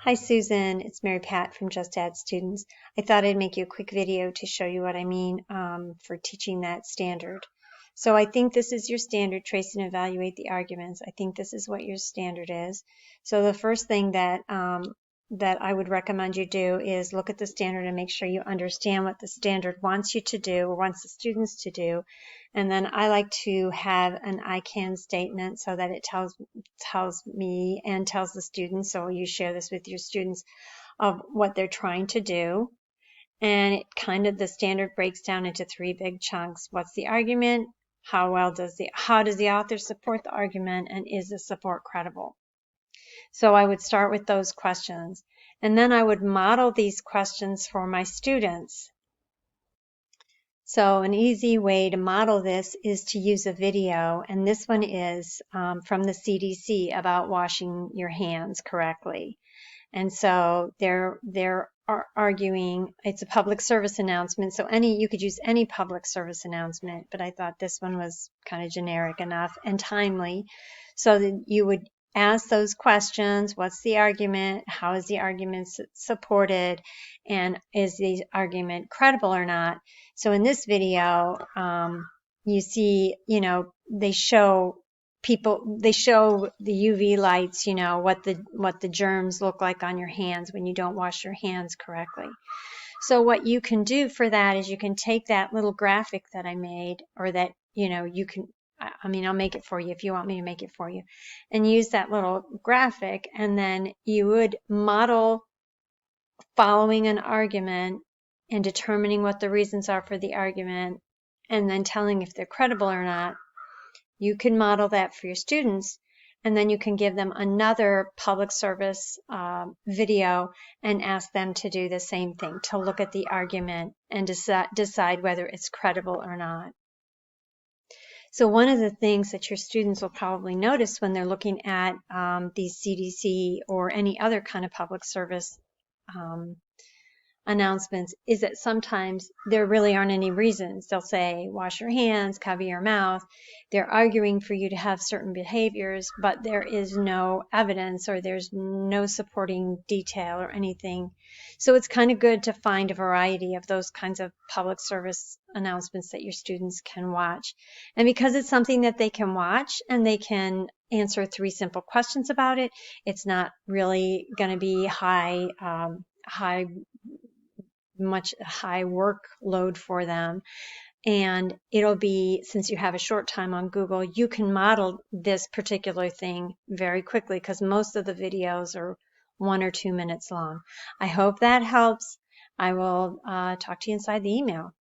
Hi Susan, it's Mary Pat from Just Add Students. I thought I'd make you a quick video to show you what I mean for teaching that standard. So I think this is your standard, trace and evaluate the arguments. I think this is what your standard is. So the first thing that that I would recommend you do is look at the standard and make sure you understand what the standard wants you to do or wants the students to do. And then I like to have an I can statement so that it tells me and tells the students, so you share this with your students, of what they're trying to do. And it kind of, the standard breaks down into three big chunks. What's the argument? How does the author support the argument, and is the support credible? So I would start with those questions, and then I would model these questions for my students. So an easy way to model this is to use a video, and this one is from the CDC about washing your hands correctly. And so they're arguing, it's a public service announcement, so you could use any public service announcement, but I thought this one was kind of generic enough and timely, so that you would ask those questions. What's the argument? How is the argument supported? And is the argument credible or not? So in this video, you see, they show the UV lights, what the germs look like on your hands when you don't wash your hands correctly. So what you can do for that is you can take that little graphic that I made, or that, you can, I'll make it for you if you want me to make it for you, and use that little graphic, and then you would model following an argument and determining what the reasons are for the argument, and then telling if they're credible or not. You can model that for your students, and then you can give them another public service video and ask them to do the same thing, to look at the argument and decide whether it's credible or not. So one of the things that your students will probably notice when they're looking at these CDC or any other kind of public service announcements is that sometimes there really aren't any reasons. They'll say, wash your hands, cover your mouth. They're arguing for you to have certain behaviors, but there is no evidence, or there's no supporting detail or anything. So it's kind of good to find a variety of those kinds of public service announcements that your students can watch. And because it's something that they can watch and they can answer 3 simple questions about it, it's not really going to be much high workload for them. And it'll be, since you have a short time on Google, you can model this particular thing very quickly, because most of the videos are 1 or 2 minutes long. I hope that helps. I will talk to you inside the email.